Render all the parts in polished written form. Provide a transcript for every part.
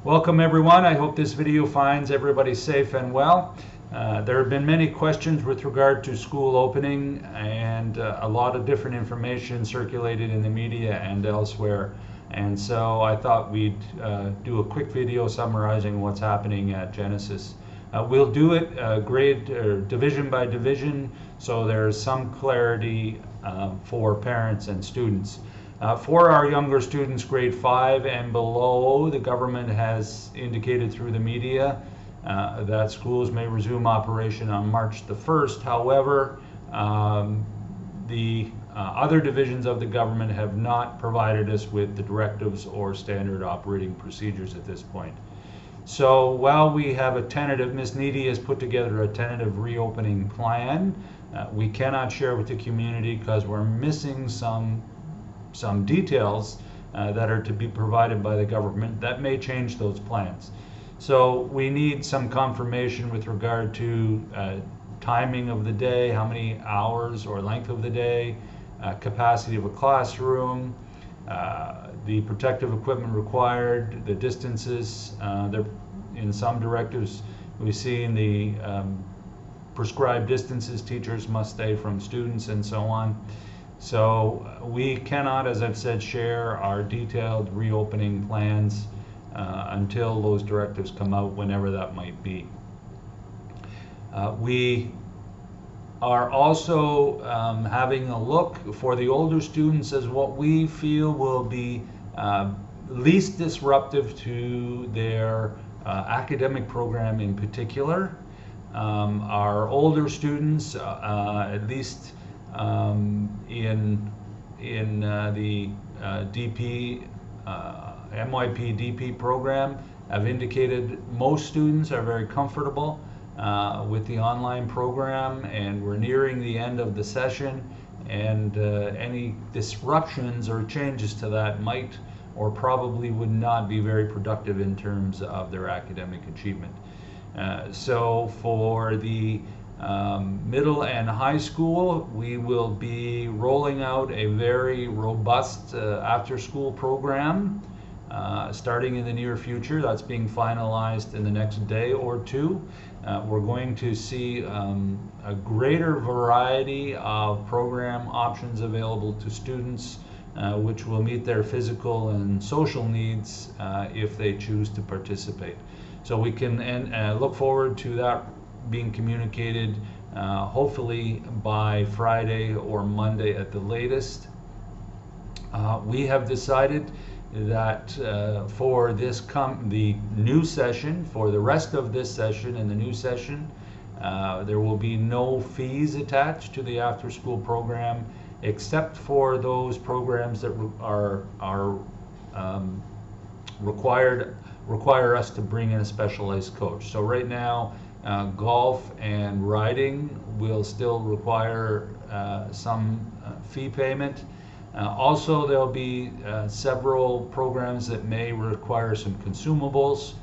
Welcome everyone. I hope this video finds everybody safe and well. There have been many questions with regard to school opening and a lot of different information circulated in the media and elsewhere. And so I thought we'd do a quick video summarizing what's happening at Genesis. We'll do it grade or division by division, so there's some clarity for parents and students. For our younger students, grade 5 and below, the government has indicated through the media that schools may resume operation on March the 1st. However, the other divisions of the government have not provided us with the directives or standard operating procedures at this point. So while we have a tentative, Ms. Needy has put together a tentative reopening plan. We cannot share with the community because we're missing some details that are to be provided by the government that may change those plans. So we need some confirmation with regard to timing of the day, how many hours or length of the day, capacity of a classroom, the protective equipment required, the distances. In some directives we see in the prescribed distances teachers must stay from students and so on. So we cannot, as I've said, share our detailed reopening plans until those directives come out, whenever that might be. We are also having a look for the older students as what we feel will be least disruptive to their academic program in particular. Our older students, at least in the DP, MYP DP program, have indicated most students are very comfortable with the online program, and we're nearing the end of the session, and any disruptions or changes to that might or probably would not be very productive in terms of their academic achievement. So for the middle and high school, we will be rolling out a very robust after-school program starting in the near future. That's being finalized in the next day or two. We're going to see a greater variety of program options available to students, which will meet their physical and social needs if they choose to participate. So we can look forward to that being communicated hopefully by Friday or Monday at the latest. We have decided that for the new session, for the rest of this session and the new session, there will be no fees attached to the after-school program, except for those programs that require us to bring in a specialized coach. So right now, golf and riding will still require some fee payment. Also, there'll be several programs that may require some consumables.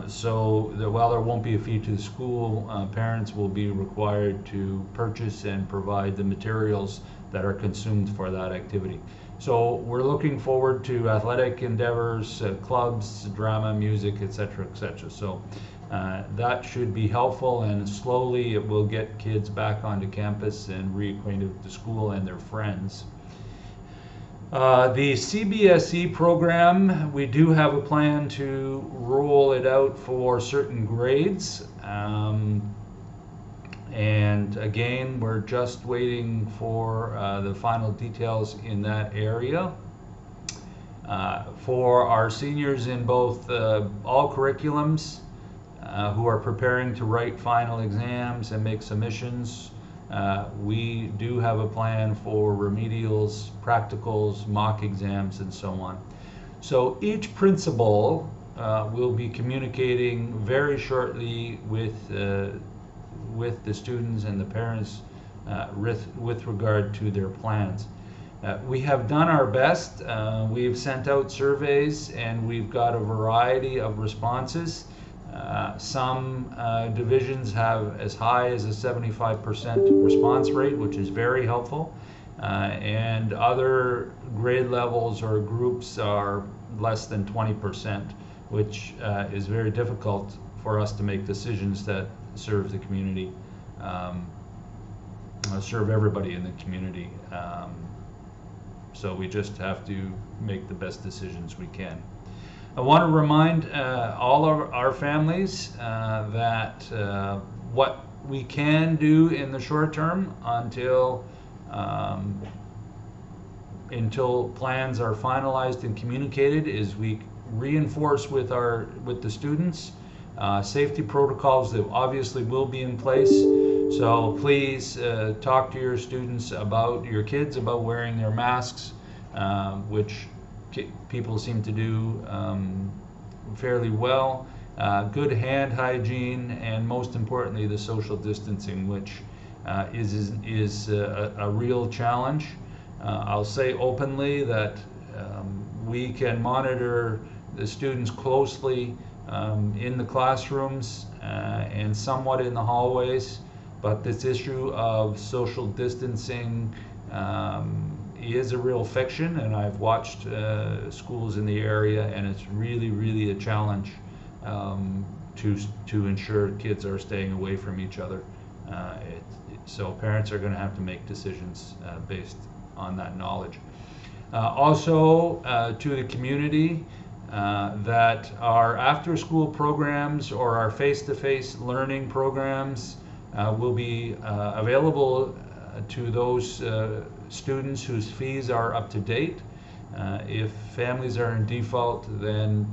So while there won't be a fee to the school, parents will be required to purchase and provide the materials that are consumed for that activity. So we're looking forward to athletic endeavors, clubs, drama, music, etc., etc. So that should be helpful, and slowly it will get kids back onto campus and reacquainted with the school and their friends. The CBSE program, we do have a plan to roll it out for certain grades. And again, we're just waiting for the final details in that area. For our seniors in both all curriculums who are preparing to write final exams and make submissions, we do have a plan for remedials, practicals, mock exams, and so on. So each principal will be communicating very shortly with the students and the parents with regard to their plans. We have done our best. We've sent out surveys and we've got a variety of responses. Some divisions have as high as a 75% response rate, which is very helpful, and other grade levels or groups are less than 20%, which is very difficult for us to make decisions that serve the community, serve everybody in the community. So we just have to make the best decisions we can. I want to remind all of our families that what we can do in the short term until plans are finalized and communicated is we reinforce with the students safety protocols that obviously will be in place. So please talk to your students about your kids about wearing their masks, which people seem to do fairly well. Good hand hygiene, and most importantly, the social distancing, which is a real challenge. I'll say openly that we can monitor the students closely in the classrooms and somewhat in the hallways, but this issue of social distancing is a real fiction, and I've watched schools in the area, and it's really, really a challenge to ensure kids are staying away from each other. So parents are going to have to make decisions based on that knowledge. Also, to the community, that our after-school programs or our face-to-face learning programs will be available to those students whose fees are up to date. If families are in default, then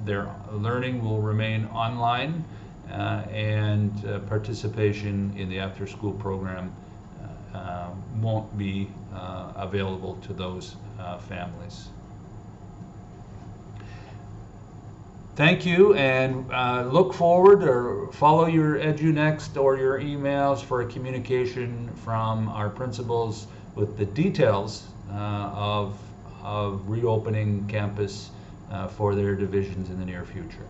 their learning will remain online, and participation in the after-school program won't be available to those families. Thank you, and look forward or follow your EduNext or your emails for a communication from our principals with the details of reopening campus for their divisions in the near future.